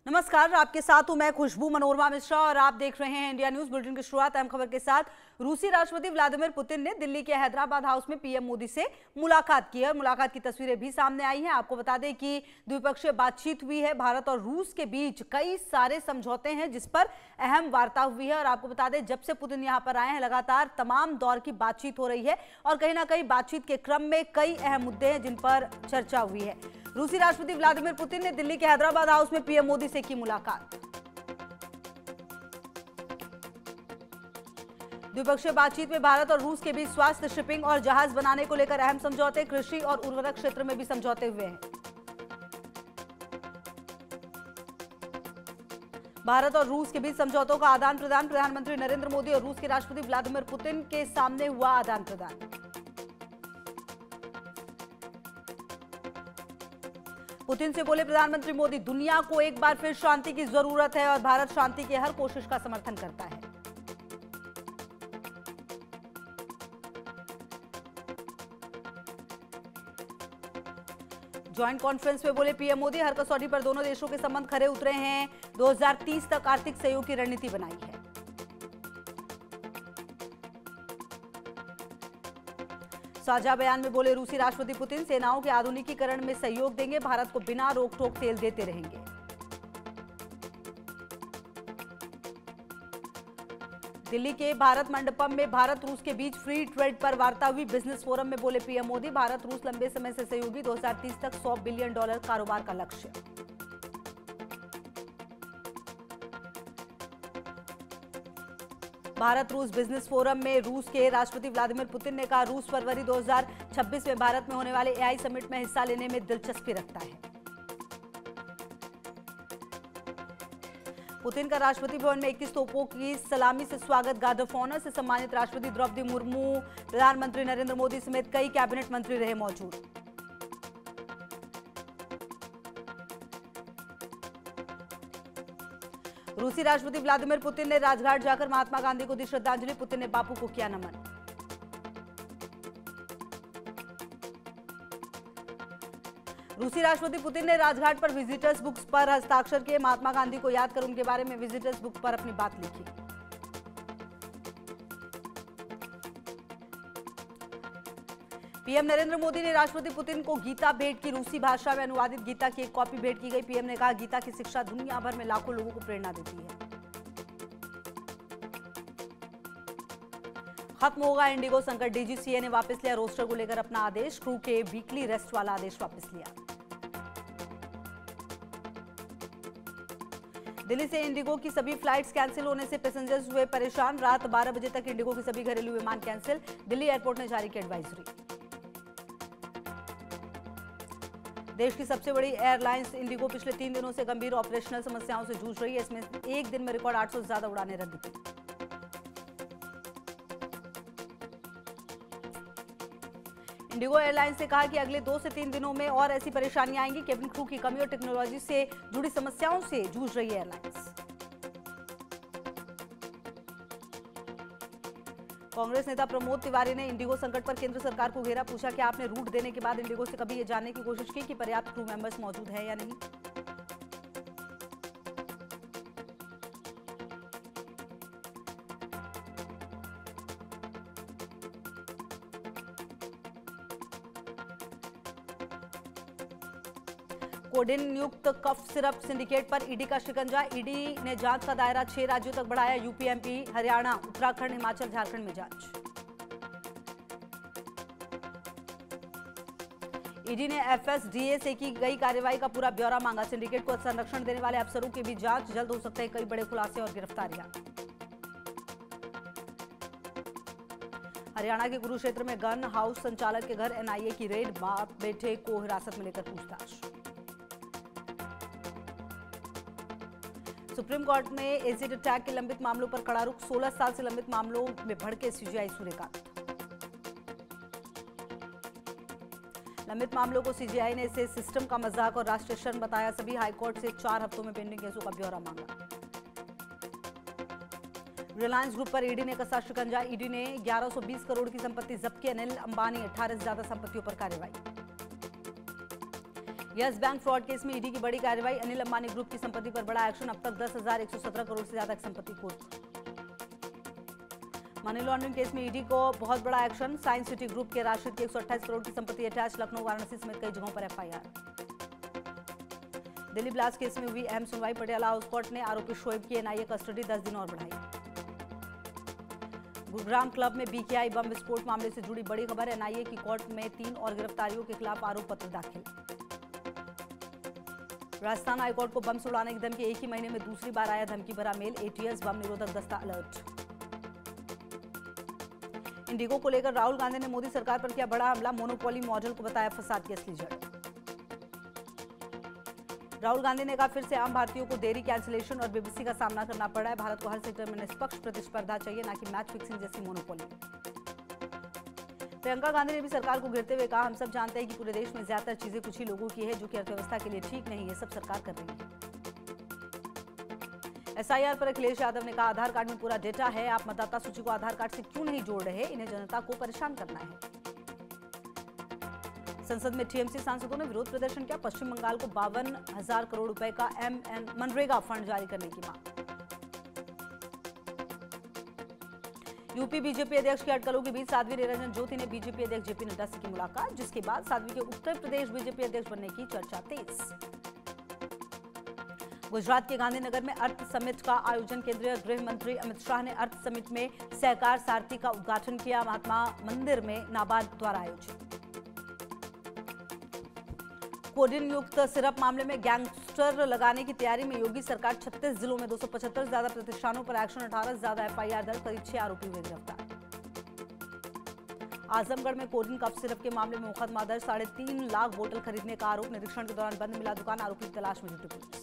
नमस्कार, आपके साथ हूं मैं खुशबू मनोरमा मिश्रा और आप देख रहे हैं इंडिया न्यूज बुलेटिन की शुरुआत अहम खबर के साथ। रूसी राष्ट्रपति व्लादिमीर पुतिन ने दिल्ली के हैदराबाद हाउस में पीएम मोदी से मुलाकात की और मुलाकात की तस्वीरें भी सामने आई हैं। आपको बता दें कि द्विपक्षीय बातचीत हुई है। भारत और रूस के बीच कई सारे समझौते हैं जिस पर अहम वार्ता हुई है और आपको बता दें जब से पुतिन यहां पर आए हैं लगातार तमाम दौर की बातचीत हो रही है और कहीं ना कहीं बातचीत के क्रम में कई अहम मुद्दे हैं जिन पर चर्चा हुई है। रूसी राष्ट्रपति व्लादिमीर पुतिन ने दिल्ली के हैदराबाद हाउस में पीएम मोदी से की मुलाकात। द्विपक्षीय बातचीत में भारत और रूस के बीच स्वास्थ्य, शिपिंग और जहाज बनाने को लेकर अहम समझौते, कृषि और उर्वरक क्षेत्र में भी समझौते हुए हैं। भारत और रूस के बीच समझौतों का आदान प्रदान, प्रधानमंत्री नरेंद्र मोदी और रूस के राष्ट्रपति व्लादिमीर पुतिन के सामने हुआ आदान प्रदान। पुतिन से बोले प्रधानमंत्री मोदी, दुनिया को एक बार फिर शांति की जरूरत है और भारत शांति की हर कोशिश का समर्थन करता है। ज्वाइंट कॉन्फ्रेंस में बोले पीएम मोदी, हर कसौटी पर दोनों देशों के संबंध खरे उतरे हैं। 2030 तक आर्थिक सहयोग की रणनीति बनाई है। साझा बयान में बोले रूसी राष्ट्रपति पुतिन, सेनाओं के आधुनिकीकरण में सहयोग देंगे, भारत को बिना रोक टोक तेल देते रहेंगे। दिल्ली के भारत मंडपम में भारत रूस के बीच फ्री ट्रेड पर वार्ता हुई। बिजनेस फोरम में बोले पीएम मोदी, भारत रूस लंबे समय से सहयोगी, 2030 तक $100 बिलियन कारोबार का लक्ष्य। भारत रूस बिजनेस फोरम में रूस के राष्ट्रपति व्लादिमीर पुतिन ने कहा, रूस फरवरी 2026 में भारत में होने वाले एआई समिट में हिस्सा लेने में दिलचस्पी रखता है। पुतिन का राष्ट्रपति भवन में 21 तोपों की सलामी से स्वागत, गार्ड ऑफ ऑनर से सम्मानित राष्ट्रपति द्रौपदी मुर्मू, प्रधानमंत्री नरेंद्र मोदी समेत कई कैबिनेट मंत्री रहे मौजूद। रूसी राष्ट्रपति व्लादिमीर पुतिन ने राजघाट जाकर महात्मा गांधी को दी श्रद्धांजलि, पुतिन ने बापू को किया नमन। रूसी राष्ट्रपति पुतिन ने राजघाट पर विजिटर्स बुक्स पर हस्ताक्षर किए, महात्मा गांधी को याद कर उनके बारे में विजिटर्स बुक पर अपनी बात लिखी। पीएम नरेंद्र मोदी ने राष्ट्रपति पुतिन को गीता भेंट की, रूसी भाषा में अनुवादित गीता की एक कॉपी भेंट की गई। पीएम ने कहा, गीता की शिक्षा दुनिया भर में लाखों लोगों को प्रेरणा देती है। खत्म होगा इंडिगो संकट, डीजीसीए ने वापस लिया रोस्टर को लेकर अपना आदेश, क्रू के वीकली रेस्ट वाला आदेश वापस लिया। दिल्ली से इंडिगो की सभी फ्लाइट्स कैंसिल होने से पैसेंजर्स हुए परेशान, रात 12 बजे तक इंडिगो के सभी घरेलू विमान कैंसिल, दिल्ली एयरपोर्ट ने जारी की एडवाइजरी। देश की सबसे बड़ी एयरलाइंस इंडिगो पिछले 3 दिनों से गंभीर ऑपरेशनल समस्याओं से जूझ रही है। इसमें एक दिन में रिकॉर्ड 800 से ज्यादा उड़ानें रद्द की। इंडिगो एयरलाइंस ने कहा कि अगले 2 से 3 दिनों में और ऐसी परेशानियां आएंगी। केबिन क्रू की कमी और टेक्नोलॉजी से जुड़ी समस्याओं से जूझ रही है एयरलाइंस। कांग्रेस नेता प्रमोद तिवारी ने इंडिगो संकट पर केंद्र सरकार को घेरा, पूछा कि आपने रूट देने के बाद इंडिगो से कभी ये जानने की कोशिश की कि पर्याप्त क्रू मेंबर्स मौजूद हैं या नहीं। कोडिन नियुक्त कफ सिरप सिंडिकेट पर ईडी का शिकंजा, ईडी ने जांच का दायरा 6 राज्यों तक बढ़ाया, यूपी, एमपी, हरियाणा, उत्तराखंड, हिमाचल, झारखंड में जांच। ईडी ने एफएसडीए से की गई कार्रवाई का पूरा ब्यौरा मांगा, सिंडिकेट को संरक्षण देने वाले अफसरों की भी जांच, जल्द हो सकते हैं कई बड़े खुलासे और गिरफ्तारियां। हरियाणा के कुरुक्षेत्र में गन हाउस संचालक के घर एनआईए की रेड, बाप बेटे को हिरासत में लेकर पूछताछ। सुप्रीम कोर्ट में एसिड अटैक के लंबित मामलों पर कड़ा रुख, 16 साल से लंबित मामलों में भड़के सीजीआई सूर्यकांत। लंबित मामलों को सीजीआई ने इसे सिस्टम का मजाक और राष्ट्रीय शर्म बताया, सभी हाईकोर्ट से 4 हफ्तों में पेंडिंग केसों का ब्यौरा मांगा। रिलायंस ग्रुप पर ईडी ने कसा शिकंजा, ईडी ने 1120 करोड़ की संपत्ति जब्त की, अनिल अंबानी 18 से ज्यादा संपत्तियों पर कार्रवाई। यस बैंक फ्रॉड केस में ईडी की बड़ी कार्रवाई, अनिल अंबानी ग्रुप की संपत्ति पर बड़ा एक्शन, अब तक 10,117 करोड़ से ज्यादा की संपत्ति कुर्क। मनी लॉन्ड्रिंग केस में ईडी को बहुत बड़ा एक्शन, साइंस सिटी ग्रुप के राशिद की 128 करोड़ की संपत्ति अटैच, लखनऊ वाराणसी समेत कई जगहों पर एफआईआर। दिल्ली ब्लास्ट केस में हुई अहम सुनवाई, पटियाला हाउस कोर्ट ने आरोपी शोएब की एनआईए कस्टडी 10 दिन और बढ़ाई। गुरुग्राम क्लब में बीकेआई बम विस्फोट मामले से जुड़ी बड़ी खबर, एनआईए की कोर्ट में 3 और गिरफ्तारियों के खिलाफ आरोप पत्र दाखिल। राजस्थान हाईकोर्ट को बम से उड़ाने की धमकी, एक ही महीने में दूसरी बार आया धमकी भरा मेल, एटीएस बम निरोधक दस्ता अलर्ट। इंडिगो को लेकर राहुल गांधी ने मोदी सरकार पर किया बड़ा हमला, मोनोपोली मॉडल को बताया फसाद की असली जड़। राहुल गांधी ने कहा फिर से आम भारतीयों को देरी, कैंसिलेशन और बीबीसी का सामना करना पड़ा है, भारत को हर सेक्टर में निष्पक्ष प्रतिस्पर्धा चाहिए, ना कि मैच फिक्सिंग जैसी मोनोपोली। प्रियंका गांधी ने भी सरकार को घेरते हुए कहा हम सब जानते हैं कि पूरे देश में ज्यादातर चीजें कुछ ही लोगों की है, जो कि अर्थव्यवस्था के लिए ठीक नहीं है, सब सरकार कर रही है। एसआईआर पर अखिलेश यादव ने कहा आधार कार्ड में पूरा डेटा है, आप मतदाता सूची को आधार कार्ड से क्यों नहीं जोड़ रहे, इन्हें जनता को परेशान करना है। संसद में टीएमसी सांसदों ने विरोध प्रदर्शन किया, पश्चिम बंगाल को 52,000 करोड़ रुपए का मनरेगा फंड जारी करने की मांग। यूपी बीजेपी अध्यक्ष की अटकलों के बीच साध्वी निरंजन ज्योति ने बीजेपी अध्यक्ष जेपी नड्डा से की मुलाकात, जिसके बाद साध्वी के उत्तर प्रदेश बीजेपी अध्यक्ष बनने की चर्चा तेज। गुजरात के गांधीनगर में अर्थ समिट का आयोजन, केंद्रीय गृह मंत्री अमित शाह ने अर्थ समिट में सहकार सारथी का उद्घाटन किया, महात्मा मंदिर में नाबार्ड द्वारा आयोजित। कोडिन युक्त सिरप मामले में गैंगस्टर लगाने की तैयारी में योगी सरकार, 36 जिलों में 275 से ज्यादा प्रतिष्ठानों पर एक्शन, 18 से ज्यादा एफआईआर दर्ज, करीब 6 आरोपी हुए गिरफ्तार। आजमगढ़ में कोडिन कफ सिरप के मामले में मुकदमा दर्ज, 3.5 लाख बोतल खरीदने का आरोप, निरीक्षण के दौरान बंद मिला दुकान, आरोपी की तलाश में जुटी पुलिस।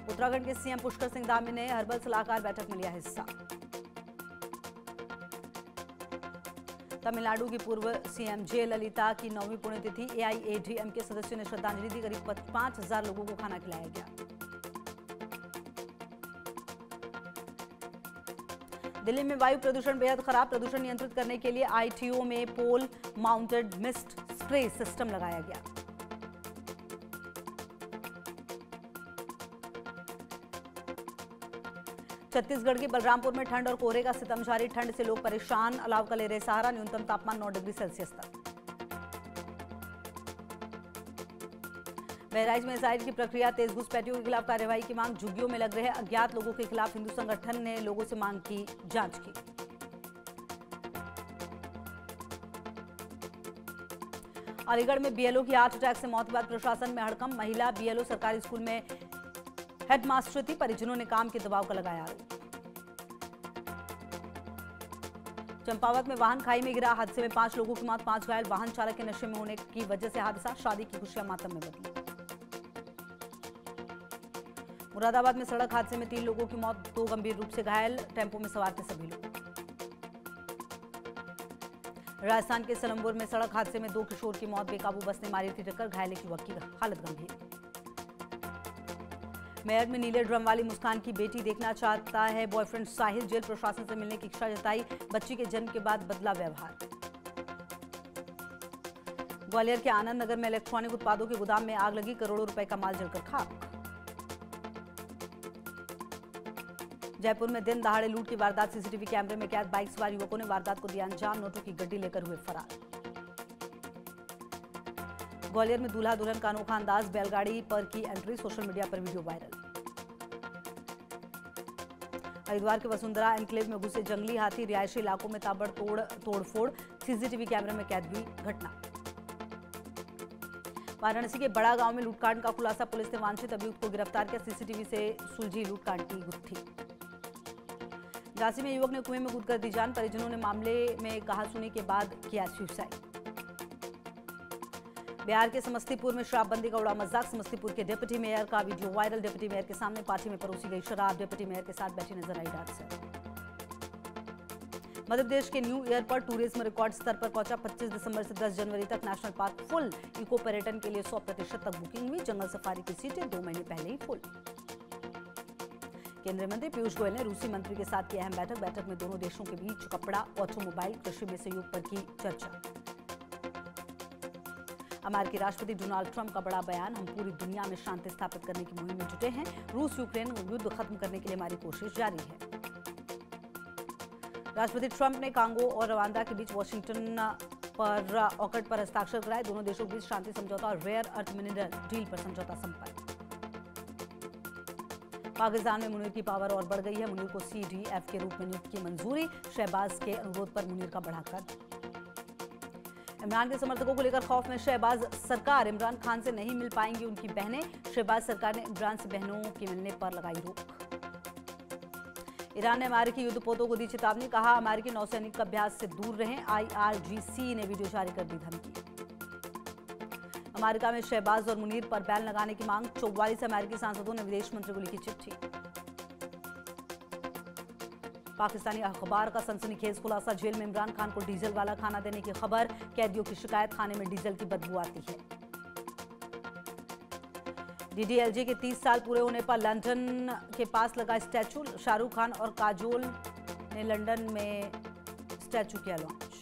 उत्तराखंड के सीएम पुष्कर सिंह धामी ने हर्बल सलाहकार बैठक में लिया हिस्सा। तमिलनाडु की पूर्व सीएम जयललिता की 9वीं पुण्यतिथि, एआईएडीएम के सदस्यों ने श्रद्धांजलि दी, करीब 5,000 लोगों को खाना खिलाया गया। दिल्ली में वायु प्रदूषण बेहद खराब, प्रदूषण नियंत्रित करने के लिए आईटीओ में पोल माउंटेड मिस्ट स्प्रे सिस्टम लगाया गया। छत्तीसगढ़ के बलरामपुर में ठंड और कोहरे का सितम जारी, ठंड से लोग परेशान, अलाव का ले रहे सहारा, न्यूनतम तापमान 9 डिग्री सेल्सियस तक। बहराइच में एसआईटी की प्रक्रिया तेज, घुसपैठियों के खिलाफ कार्रवाई की मांग, झुग्गियों में लग रहे अज्ञात लोगों के खिलाफ हिंदू संगठन ने लोगों से मांग की जांच की। अलीगढ़ में बीएलओ की हार्ट अटैक से मौत के बाद प्रशासन में हड़कंप, महिला बीएलओ सरकारी स्कूल में हेडमास्टर थी, परिजनों ने काम के दबाव का लगाया आरोप। चंपावत में वाहन खाई में गिरा, हादसे में 5 लोगों की मौत, 5 घायल, वाहन चालक के नशे में होने की वजह से हादसा, शादी की खुशियां मातम में बदली। मुरादाबाद में सड़क हादसे में 3 लोगों की मौत, 2 गंभीर रूप से घायल, टेम्पो में सवार थे सभी लोग। राजस्थान के सलमपुर में सड़क हादसे में 2 किशोर की मौत, बेकाबू बस ने मारी थी टक्कर, घायल एक युवक की हालत गंभीर। मेरठ में नीले ड्रम वाली मुस्कान की बेटी देखना चाहता है बॉयफ्रेंड साहिल, जेल प्रशासन से मिलने की इच्छा जताई, बच्ची के जन्म के बाद बदला व्यवहार। ग्वालियर के आनंद नगर में इलेक्ट्रॉनिक उत्पादों के गोदाम में आग लगी, करोड़ों रुपए का माल जलकर खाक। जयपुर में दिन दहाड़े लूट की वारदात, सीसीटीवी कैमरे में कैद, बाइक सवार युवकों ने वारदात को दिया अंजाम, नोटों की गड्डी लेकर हुए फरार। ग्वालियर में दूल्हा दुल्हन का अनोखा अंदाज, बैलगाड़ी पर की एंट्री, सोशल मीडिया पर वीडियो वायरल। हरिद्वार के वसुंधरा एनक्लेव में घुसे जंगली हाथी, रिहायशी इलाकों में ताबड़तोड़ तोड़फोड़, सीसीटीवी कैमरे में कैद हुई घटना। वाराणसी के बड़ा गांव में लूटकांड का खुलासा, पुलिस ने वांछित अभियुक्त को गिरफ्तार किया, सीसीटीवी से सुलझी लूटकांड की गुत्थी। झांसी में युवक ने कुएं में कूदकर दी जान, परिजनों ने मामले में कहासुनी के बाद किया सुसाइड। बिहार के समस्तीपुर में शराबबंदी का उड़ा मजाक, समस्तीपुर के डिप्टी मेयर का वीडियो वायरल, डिप्टी मेयर के सामने पार्टी में परोसी गई शराब, डिप्टी मेयर के साथ बैठी नजर आई डांसर। मध्य प्रदेश के न्यू ईयर पर टूरिज्म रिकॉर्ड स्तर पर पहुंचा, 25 दिसंबर से 10 जनवरी तक नेशनल पार्क फुल, इको पर्यटन के लिए 100% तक बुकिंग हुई, जंगल सफारी की सीटें 2 महीने पहले ही फुल। केंद्रीय मंत्री पीयूष गोयल ने रूसी मंत्री के साथ की अहम बैठक में दोनों देशों के बीच कपड़ा, ऑटोमोबाइल, कृषि में सहयोग पर की चर्चा। अमेरिकी राष्ट्रपति डोनाल्ड ट्रंप का बड़ा बयान, हम पूरी दुनिया में शांति स्थापित करने की मुहिम में जुटे हैं। रूस यूक्रेन युद्ध खत्म करने के लिए हमारी कोशिश जारी है। राष्ट्रपति ट्रंप ने कांगो और रवांडा के बीच वाशिंगटन पर ऑकर्ड पर हस्ताक्षर कराए। दोनों देशों के बीच शांति समझौता और रेयर अर्थ मिनरल डील पर समझौता संपन्न। पाकिस्तान में मुनीर की पावर और बढ़ गई है। मुनीर को CDF के रूप में नियुक्त की मंजूरी। शहबाज के अनुरोध पर मुनीर का बढ़ा कद। इमरान के समर्थकों को लेकर खौफ में शहबाज सरकार। इमरान खान से नहीं मिल पाएंगी उनकी बहनें। शहबाज सरकार ने इमरान से बहनों के मिलने पर लगाई रोक। ईरान ने अमेरिकी युद्धपोतों को दी चेतावनी, कहा अमेरिकी नौसैनिक अभ्यास से दूर रहें। IRGC ने वीडियो जारी कर दी धमकी। अमेरिका में शहबाज और मुनीर पर बैन लगाने की मांग। 44 अमेरिकी सांसदों ने विदेश मंत्री को लिखी चिट्ठी। पाकिस्तानी अखबार का सनसनीखेज खुलासा, जेल में इमरान खान को डीजल वाला खाना देने की खबर। कैदियों की शिकायत, खाने में डीजल की बदबू आती है। DDLJ के 30 साल पूरे होने पर लंदन के पास लगा स्टैचू। शाहरुख खान और काजोल ने लंदन में स्टैचू किया लॉन्च।